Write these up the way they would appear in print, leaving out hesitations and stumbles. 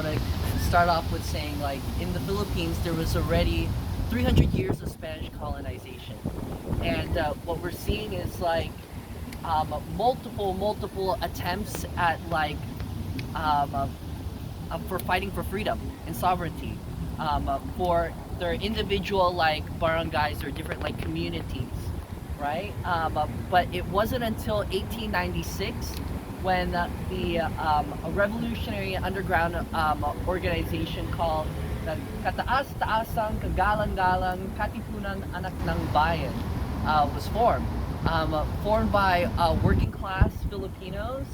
want to start off with saying, like, in the Philippines, there was already 300 years of Spanish colonization. And what we're seeing is, like, multiple attempts at, like, for fighting for freedom and sovereignty, for their individual, like, barangays or different, like, communities, right? But it wasn't until 1896 when a revolutionary underground organization called the Kataas-Taasang Kagalang-Galang Katipunan Anak ng Bayan was formed. Formed by working class Filipinos,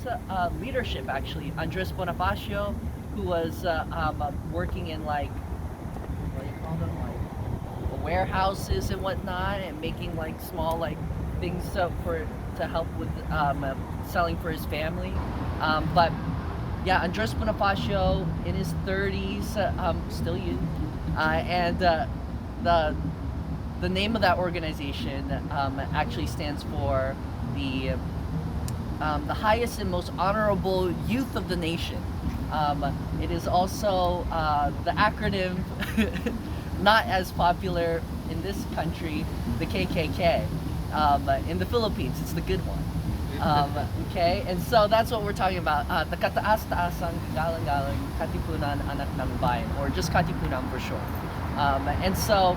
leadership actually. Andres Bonifacio, who was working in, like, what do you call them, like warehouses and whatnot, and making, like, small, like, things to help with selling for his family. But yeah, Andres Bonifacio in his 30s, still youth, and the name of that organization actually stands for the highest and most honorable youth of the nation. It is also the acronym, not as popular in this country, the KKK. In the Philippines, it's the good one. Okay, and so that's what we're talking about. The Kataas-Taasang Kagalang-Galang Katipunan Anak ng Bayan, or just Katipunan for short. And so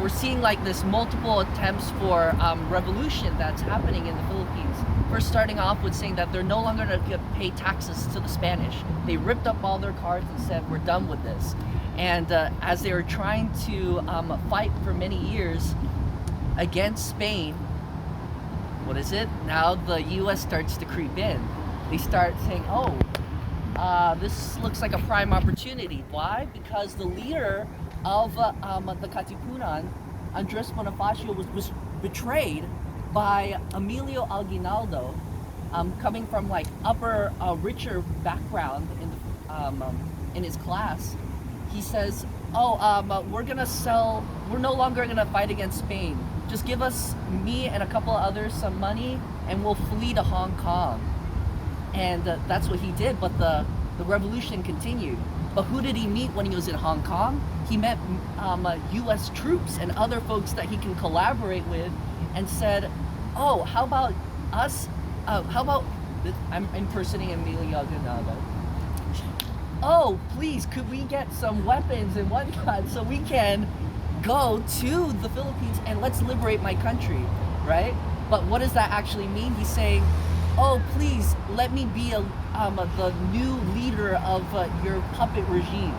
we're seeing, like, this multiple attempts for revolution that's happening in the Philippines. First, starting off with saying that they're no longer going to pay taxes to the Spanish. They ripped up all their cards and said, we're done with this. And as they were trying to fight for many years against Spain, what is it? Now the U.S. starts to creep in. They start saying, oh, this looks like a prime opportunity. Why? Because the leader of the Katipunan, Andres Bonifacio, was betrayed by Emilio Aguinaldo, coming from, like, upper, richer background in his class. He says, oh, we're no longer gonna fight against Spain. Just give us, me and a couple of others, some money, and we'll flee to Hong Kong. And that's what he did, but the revolution continued. But who did he meet when he was in Hong Kong? He met U.S. troops and other folks that he can collaborate with, and said, oh, how about us? I'm impersonating Emilio Aguinaldo. Oh, please, could we get some weapons and whatnot so we can go to the Philippines and let's liberate my country, right? But what does that actually mean? He's saying, oh, please, let me be the new leader of your puppet regime,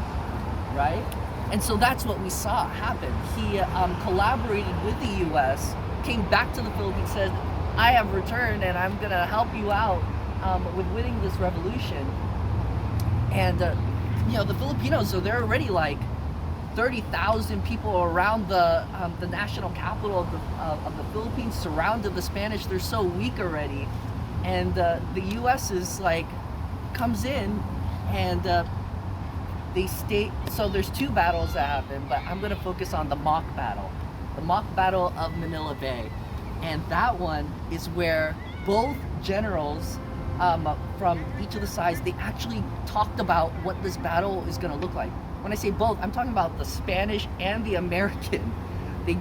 right? And so that's what we saw happen. He collaborated with the U.S., came back to the Philippines, said, I have returned and I'm going to help you out with winning this revolution. And, the Filipinos, so they're already, like, 30,000 people around the national capital of the Philippines, surrounded the Spanish. They're so weak already. And the U.S. is, like, comes in, and they state, so there's two battles that happen, but I'm going to focus on the mock battle. The mock battle of Manila Bay. And that one is where both generals from each of the sides, they actually talked about what this battle is going to look like. When I say both, I'm talking about the Spanish and the American. They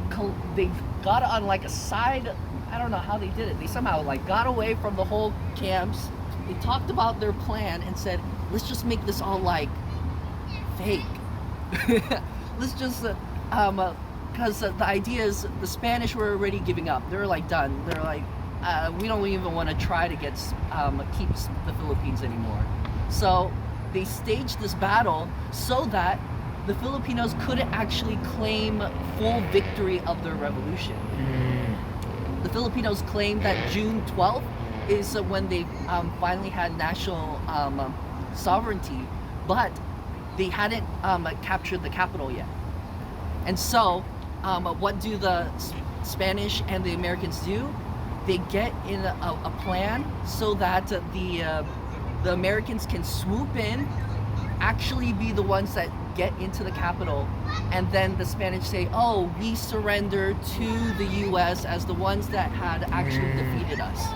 got on, like, a side. I don't know how they did it. They somehow, like, got away from the whole camps. They talked about their plan and said, let's just make this all, like, fake. Let's just because the idea is the Spanish were already giving up. They're, like, done. They're like, we don't even want to try to keep the Philippines anymore. So they staged this battle so that the Filipinos couldn't actually claim full victory of their revolution. The Filipinos claimed that June 12th is when they finally had national sovereignty, but they hadn't captured the capital yet. And so what do the Spanish and the Americans do? They get in a plan so that the Americans can swoop in, actually be the ones that get into the capital, and then the Spanish say, oh, we surrender to the U.S. as the ones that had actually defeated us.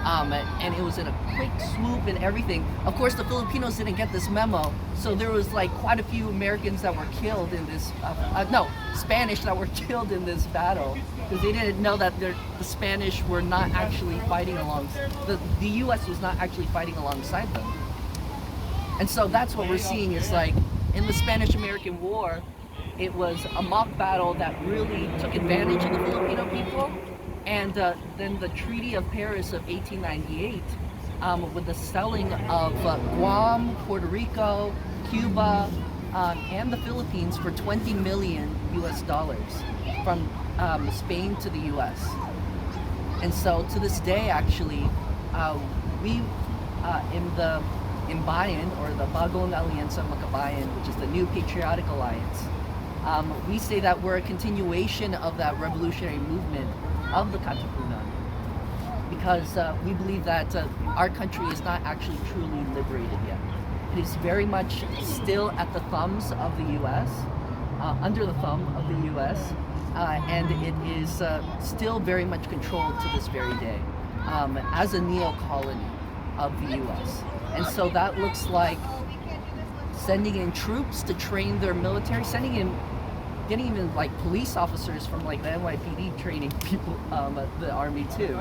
and it was in a quick swoop and everything. Of course, the Filipinos didn't get this memo, so there was like quite a few Americans that were killed in this, no, Spanish that were killed in this battle, because they didn't know that the Spanish were not actually fighting the U.S. was not actually fighting alongside them. And so that's what we're seeing is like, in the Spanish-American War, it was a mock battle that really took advantage of the Filipino people. And then the Treaty of Paris of 1898, with the selling of Guam, Puerto Rico, Cuba, and the Philippines for $20 million US from Spain to the US. And so to this day, actually, we in the Imbayan, or the Bagong Alianza Makabayan, which is the new patriotic alliance, we say that we're a continuation of that revolutionary movement of the Katipunan, because we believe that our country is not actually truly liberated yet. It is very much still at the thumbs of the U.S., under the thumb of the U.S., and it is still very much controlled to this very day as a neo-colony of the U.S. And so that looks like sending in troops to train their military, getting even like police officers from like the NYPD training people, the army too.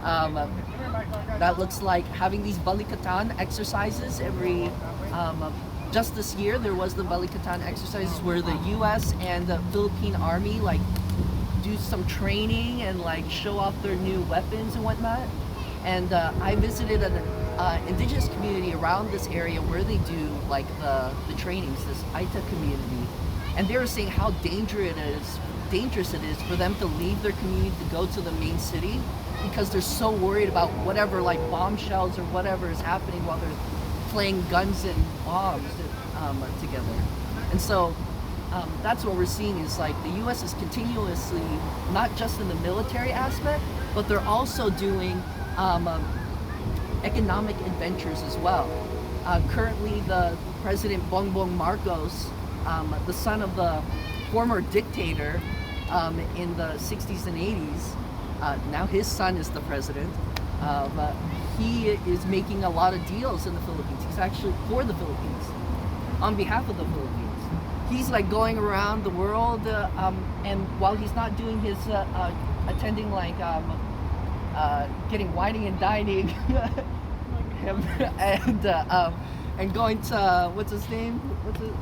That looks like having these Balikatan exercises every, just this year there was the Balikatan exercises where the US and the Philippine army like do some training and like show off their new weapons and whatnot. And I visited an indigenous community around this area where they do like the trainings, this Aita community. And they were saying how dangerous it is for them to leave their community to go to the main city, because they're so worried about whatever like bombshells or whatever is happening while they're playing guns and bombs together. And so that's what we're seeing is like the U.S. is continuously, not just in the military aspect, but they're also doing economic adventures as well. Currently, the President Bongbong Marcos, the son of the former dictator in the 60s and 80s, now his son is the president. He is making a lot of deals in the Philippines. He's actually for the Philippines, on behalf of the Philippines. He's like going around the world, and while he's not doing his attending like getting wining and dining, and going to what's his name?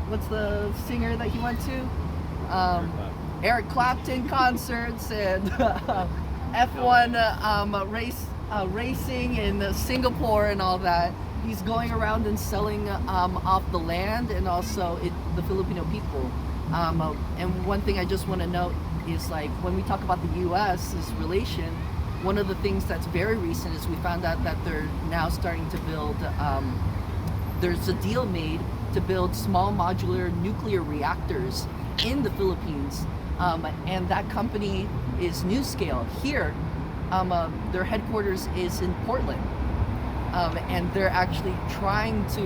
What's the singer that he went to? Eric Clapton concerts and F1 racing in Singapore and all that. He's going around and selling off the land and also the Filipino people. And one thing I just want to note is like when we talk about the U.S.'s relation, one of the things that's very recent is we found out that they're now starting to build, there's a deal made to build small modular nuclear reactors in the Philippines. And that company is NuScale. Here, their headquarters is in Portland. And they're actually trying to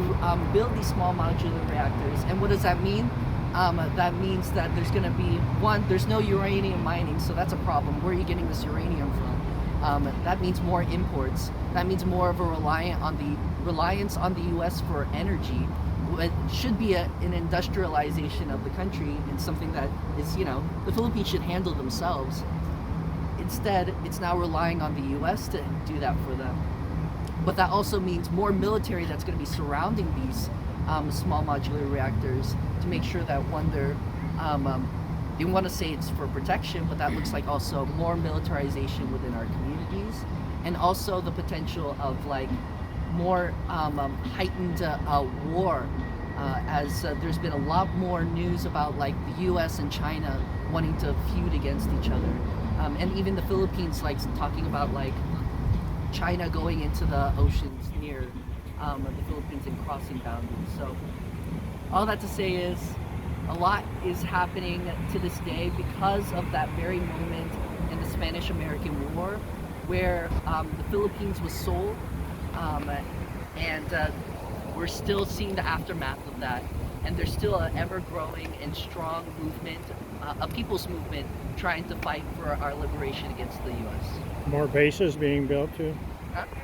build these small modular reactors. And what does that mean? That means that there's going to be, one, there's no uranium mining, so that's a problem. Where are you getting this uranium from? That means more imports. That means more of a reliance on the U.S. for energy. It should be an industrialization of the country and something that is, the Philippines should handle themselves. Instead, it's now relying on the U.S. to do that for them. But that also means more military that's going to be surrounding these small modular reactors to make sure that one, you want to say it's for protection, but that looks like also more militarization within our communities, and also the potential of like more heightened war, as there's been a lot more news about like the U.S. and China wanting to feud against each other, and even the Philippines like talking about like China going into the oceans near the Philippines and crossing boundaries. So all that to say is a lot is happening to this day because of that very moment in the Spanish-American War where the Philippines was sold, and we're still seeing the aftermath of that. And there's still an ever-growing and strong movement, a people's movement, trying to fight for our liberation against the U.S. More bases being built too?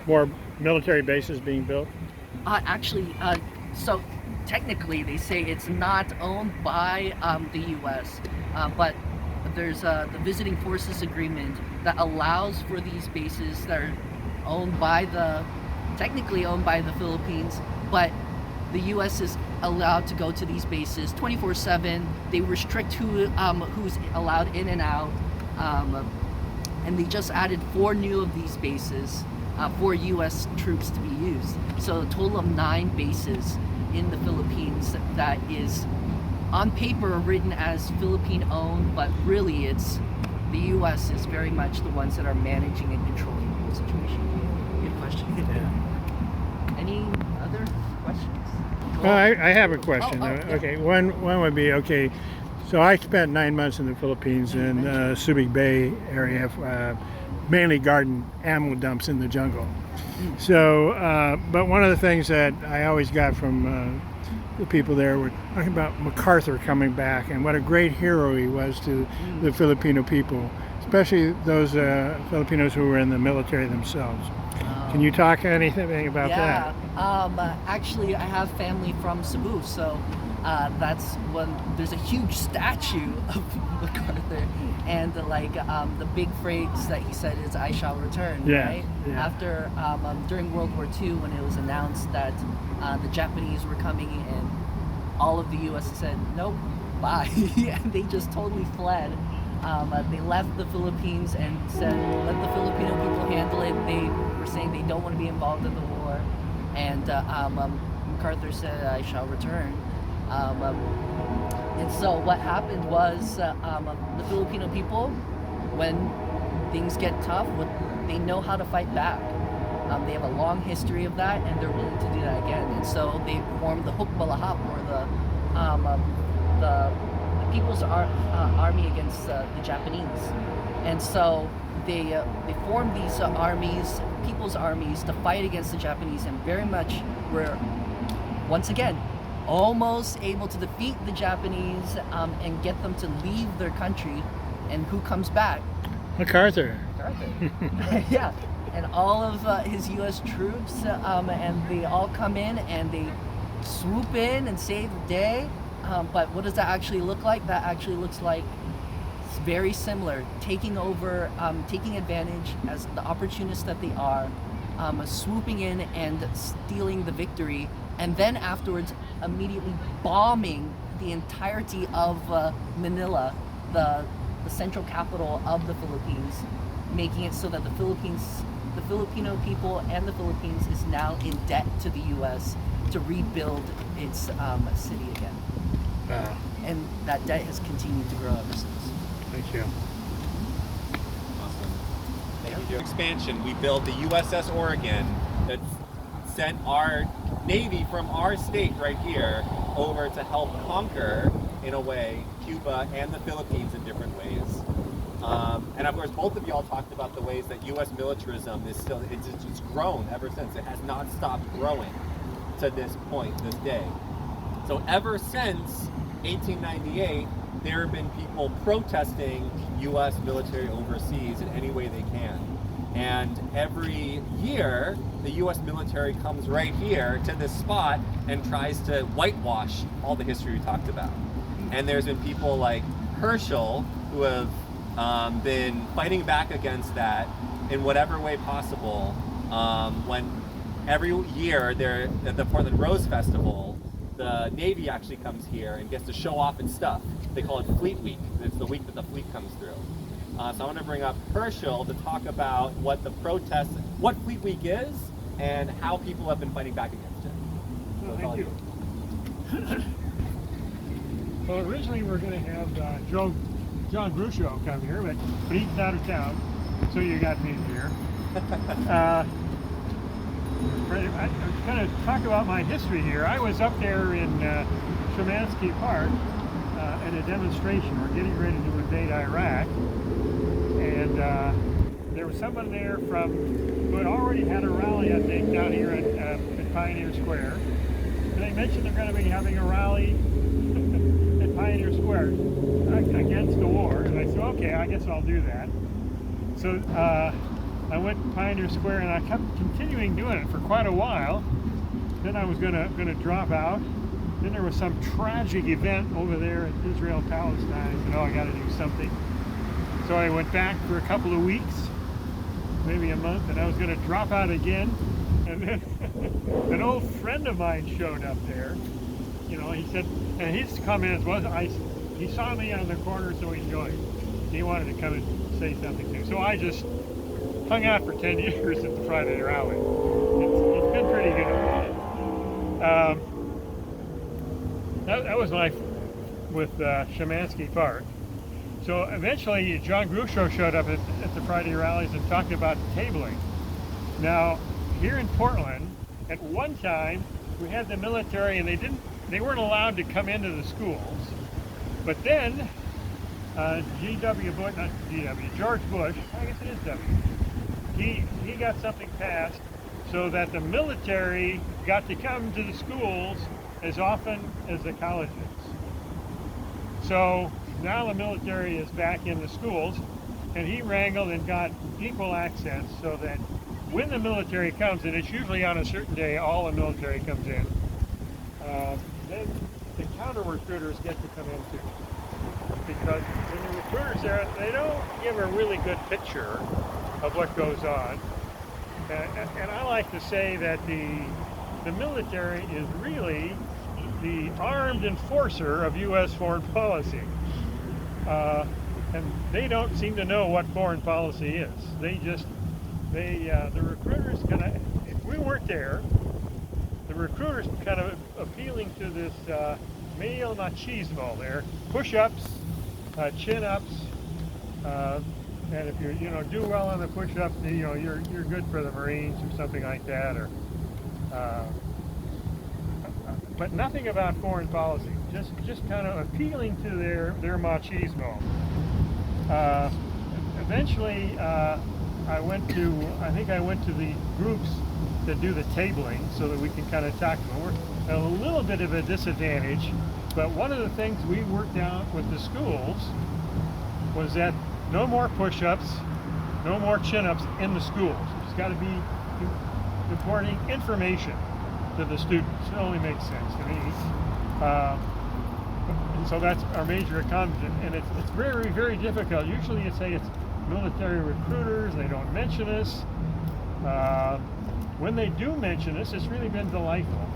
more military bases being built? Actually, so technically they say it's not owned by the U.S., but there's the Visiting Forces Agreement that allows for these bases that are owned by technically owned by the Philippines, but the U.S. is allowed to go to these bases 24/7. They restrict who's allowed in and out, and they just added 4 new of these bases for U.S. troops to be used. So a total of 9 bases in the Philippines that is on paper written as Philippine owned, but really it's the U.S. is very much the ones that are managing and controlling the whole situation. Good question. Yeah. Any other questions? Well, I have a question. Yeah. Okay, one would be, okay, so I spent 9 months in the Philippines in Subic Bay area, mainly guarding ammo dumps in the jungle. So, but one of the things that I always got from the people there were talking about MacArthur coming back and what a great hero he was to the Filipino people, especially those Filipinos who were in the military themselves. Can you talk anything about that? Actually, I have family from Cebu, so that's when there's a huge statue of MacArthur, and the big phrase that he said is "I shall return." Right? Yeah. After during World War II, when it was announced that the Japanese were coming in, all of the U.S. said, "Nope, bye," and they just totally fled. They left the Philippines and said, "Let the Filipino people handle it." They were saying they don't want to be involved in the war, and MacArthur said, "I shall return." And so what happened was the Filipino people, when things get tough, they know how to fight back. They have a long history of that, and they're willing to do that again. And so they formed the Hukbalahap, or the People's Army against the Japanese. And so they formed these armies, people's armies, to fight against the Japanese, and very much were, once again, almost able to defeat the Japanese and get them to leave their country. And who comes back? MacArthur. Yeah, and all of his U.S. troops, and they all come in and they swoop in and save the day. But what does that actually look like? That actually looks like it's very similar, taking over, taking advantage as the opportunists that they are, swooping in and stealing the victory, and then afterwards immediately bombing the entirety of Manila, the central capital of the Philippines, making it so that the Filipino people and the Philippines is now in debt to the U.S. to rebuild its city again. Wow. And that debt has continued to grow ever since. Thank you. Awesome. Thank you. Expansion, we built the USS Oregon that sent our Navy from our state right here over to help conquer, in a way, Cuba and the Philippines in different ways. And of course, both of y'all talked about the ways that U.S. militarism is still, it's grown ever since. It has not stopped growing to this point, this day. So ever since 1898, there have been people protesting U.S. military overseas in any way they can. And every year, the U.S. military comes right here to this spot and tries to whitewash all the history we talked about. And there's been people like Herschel who have been fighting back against that in whatever way possible. When every year they're at the Portland Rose Festival, the Navy actually comes here and gets to show off its stuff. They call it Fleet Week. It's the week that the fleet comes through. So I want to bring up Herschel to talk about what the protests, what Fleet Week is, and how people have been fighting back against it. Well, thank you. Well, originally we were going to have John Bruscio come here, but he's out of town, so you got me here. I'm going to talk about my history here. I was up there in Shemanski Park at a demonstration. We're getting ready to invade Iraq, and there was someone there who had already had a rally, I think, down here at Pioneer Square. And they mentioned they're going to be having a rally at Pioneer Square against the war. And I said, okay, I guess I'll do that. So I went to Pioneer Square, and I kept continuing doing it for quite a while. Then I was gonna drop out. Then there was some tragic event over there in Israel, Palestine. I said, oh, I gotta do something. So I went back for a couple of weeks, maybe a month, and I was gonna drop out again. And then an old friend of mine showed up there. You know, he said, and his comment was, he saw me on the corner, so he joined. He wanted to come and say something too. So I just hung out for 10 years at the Friday rally. It's been pretty good. That was my with Shemanski Park. So eventually John Grucho showed up at the Friday rallies and talked about tabling. Now here in Portland, at one time we had the military, and they weren't allowed to come into the schools. But then George Bush, I guess it is W, he got something passed so that the military got to come to the schools as often as the colleges. So now the military is back in the schools, and he wrangled and got equal access so that when the military comes, and it's usually on a certain day, all the military comes in, then the counter recruiters get to come in too. Because when the recruiters there, they don't give a really good picture of what goes on. And I like to say that the military is really the armed enforcer of U.S. foreign policy. And they don't seem to know what foreign policy is. The recruiters kind of, if we weren't there, the recruiters kind of appealing to this male machismo there, push-ups, chin-ups, and if you do well on the push-ups, you're good for the Marines or something like that, or but nothing about foreign policy. Just kind of appealing to their machismo. Eventually, I think I went to the groups that do the tabling so that we can kind of talk to them. We're at a little bit of a disadvantage, but one of the things we worked out with the schools was that no more push-ups, no more chin-ups in the schools. It's got to be imparting information to the students. It only makes sense to me. And so that's our major accomplishment, and it's very, very difficult. Usually you say it's military recruiters, they don't mention us. When they do mention us, it's really been delightful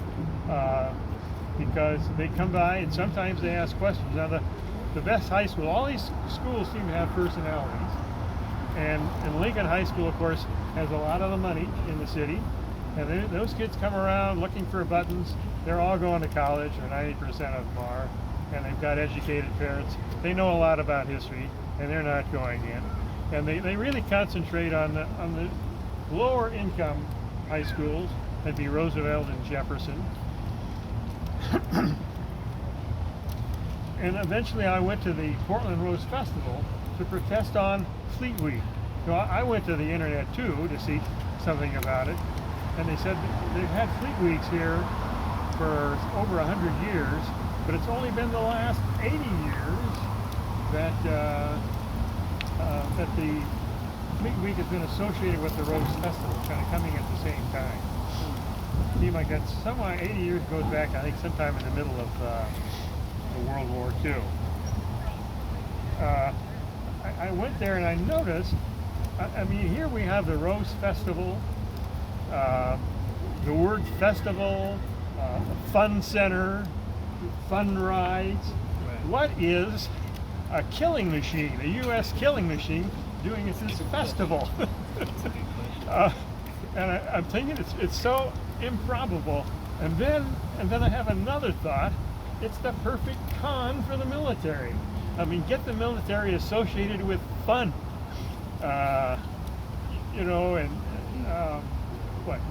because they come by and sometimes they ask questions. Now the best high school, all these schools seem to have personalities, and Lincoln High School, of course, has a lot of the money in the city, and those kids come around looking for buttons. They're all going to college, or 90% of them are, and they've got educated parents. They know a lot about history, and they're not going in. And they really concentrate on the lower income high schools. That'd be Roosevelt and Jefferson. And eventually I went to the Portland Rose Festival to protest on Fleet Week. So I went to the internet too to see something about it. And they said they've had Fleet Weeks here for over 100 years, but it's only been the last 80 years that that the Fleet Week has been associated with the Rose Festival, kind of coming at the same time. Seems like that's somewhere 80 years goes back, I think, sometime in the middle of the World War II. I went there and I noticed, I mean, here we have the Rose Festival, the word festival, fun center, fun rides. Right. What is a killing machine, a U.S. killing machine, doing at this festival? And I'm thinking it's so improbable. And then I have another thought. It's the perfect con for the military. I mean, get the military associated with fun,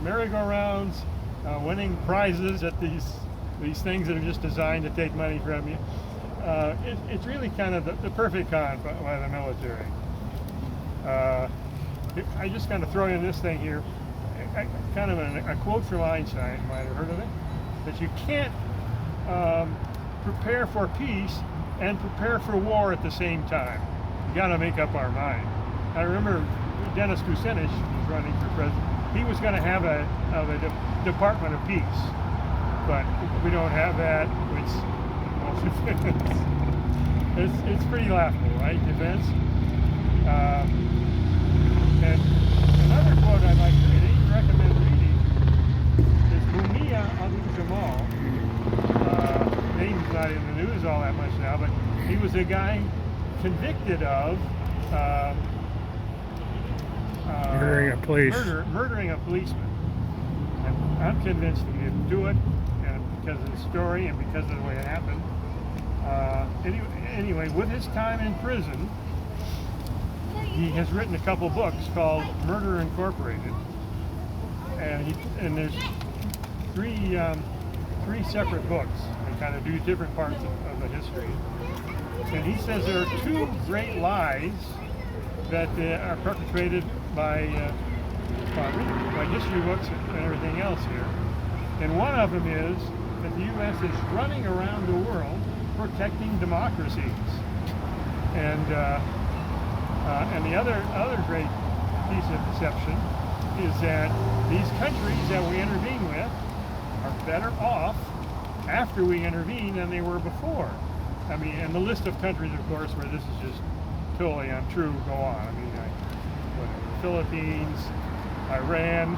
merry-go-rounds, winning prizes at these things that are just designed to take money from you. It's really kind of the perfect con by the military. I just kind of throw in this thing here, kind of a quote from Einstein. You might have heard of it, that you can't prepare for peace and prepare for war at the same time. You got to make up our mind. I remember Dennis Kucinich was running for president. He was going to have a Department of Peace, but we don't have that. Which it's pretty laughable, right? Defense. And another quote I'd like to recommend reading is Mumia Abu-Jamal. Name's not in the news all that much now, but he was a guy convicted of murdering a policeman. And I'm convinced he didn't do it, and because of the story and because of the way it happened. Anyway, with his time in prison, he has written a couple books called Murder Incorporated, and there's three separate books. They kind of do different parts of the history. And he says there are two great lies that are perpetrated by history books and everything else here. And one of them is that the U.S. is running around the world protecting democracies. And the other great piece of deception is that these countries that we intervene with are better off after we intervene than they were before. I mean, and the list of countries, of course, where this is just totally untrue go on. I mean, the Philippines, Iran,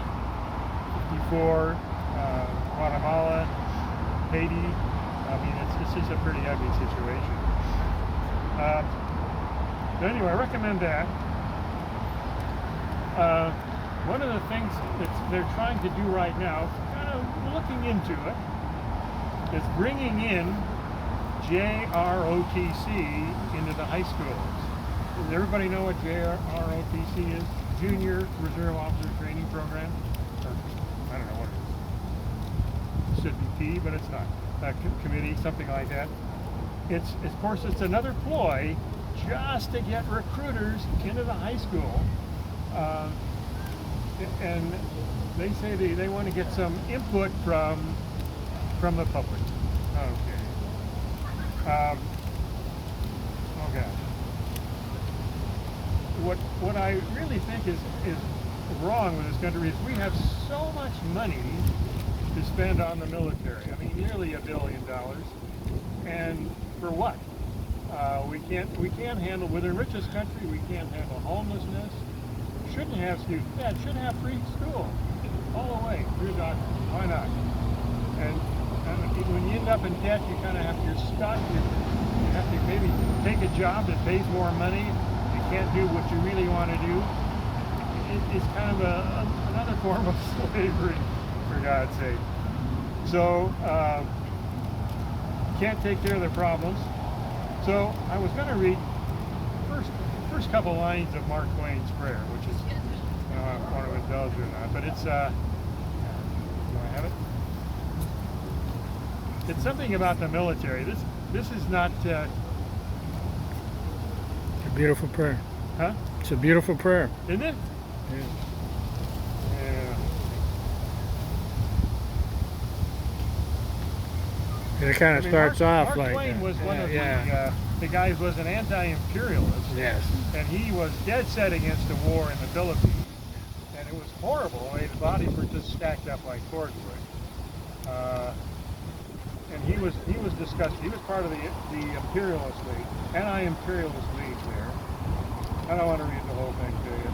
54, Guatemala, Haiti. I mean, it's just a pretty ugly situation. But anyway, I recommend that. One of the things that they're trying to do right now, kind of looking into it, is bringing in JROTC into the high schools. Does everybody know what JROTC is? Junior Reserve Officer Training Program? Or, I don't know what it is. It should be P, but it's not. Committee, something like that. Of course, it's another ploy just to get recruiters into the high school. And they say they want to get some input from the public. Okay. Oh gosh. What I really think is wrong with this country is we have so much money to spend on the military. I mean, nearly $1 billion. And for what? We can't handle, we're the richest country, we can't handle homelessness. Shouldn't have students. Yeah, should have free school all the way through doctors. Why not? And when you end up in debt, you kind of have, you're stuck. You have to maybe take a job that pays more money. You can't do what you really want to do. It's kind of another form of slavery, for God's sake. So, can't take care of their problems. So, I was going to read first couple lines of Mark Twain's prayer, which is, I don't know if one of it does or not, but it's, do I have it? It's something about the military. This is not... It's a beautiful prayer. Huh? It's a beautiful prayer. Isn't it? Yeah. And it kind of starts off Mark like... Twain was one of the guys was an anti-imperialist. Yes. And he was dead set against the war in the Philippines. And it was horrible the way the bodies were just stacked up like cordwood. And he was disgusted. He was part of the imperialist league, anti-imperialist league there. I don't want to read the whole thing to you,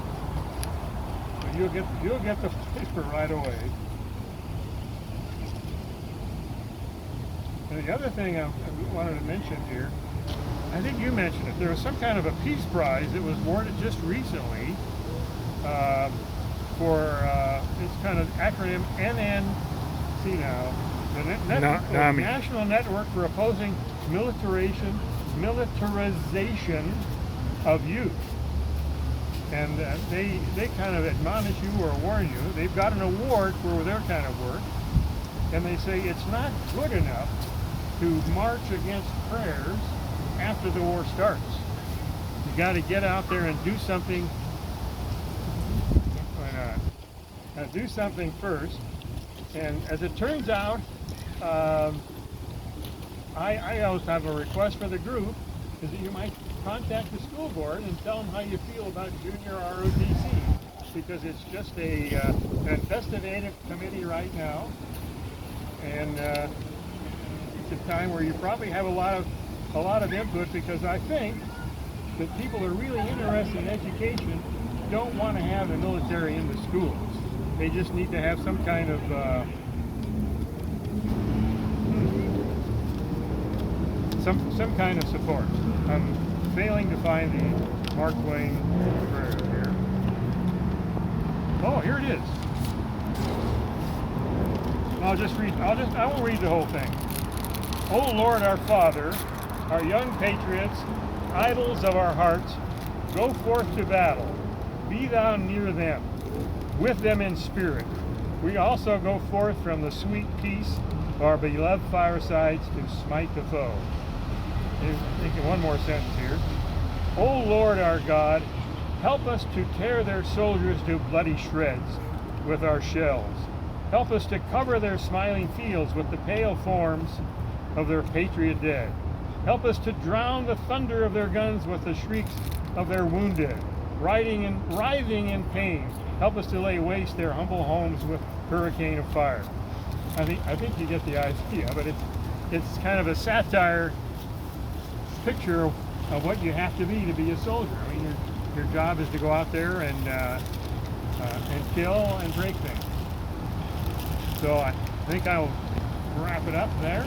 but you'll get the paper right away. And the other thing I wanted to mention here, I think you mentioned it. There was some kind of a peace prize that was awarded just recently for it's kind of acronym NNC now. The National Network for Opposing Militarization of Youth. And they kind of admonish you or warn you. They've got an award for their kind of work. And they say it's not good enough to march against prayers after the war starts. You got to get out there and do something. Why not? Do something first. And as it turns out, I always have a request for the group is that you might contact the school board and tell them how you feel about junior ROTC, because it's just a an investigative committee right now, and it's a time where you probably have a lot of input, because I think that people who are really interested in education don't want to have the military in the schools. They just need to have some kind of some kind of support. I'm failing to find the Mark Twain prayer here. Oh, here it is. I won't read the whole thing. O Lord our Father, our young patriots, idols of our hearts, go forth to battle. Be thou near them, with them in spirit. We also go forth from the sweet peace of our beloved firesides to smite the foe. Thinking one more sentence here. O Lord our God, help us to tear their soldiers to bloody shreds with our shells. Help us to cover their smiling fields with the pale forms of their patriot dead. Help us to drown the thunder of their guns with the shrieks of their wounded, writhing in pain. Help us to lay waste their humble homes with hurricane of fire. I think you get the idea, but it's kind of a satire picture of what you have to be a soldier. I mean, your job is to go out there and kill and break things. So I think I'll wrap it up there.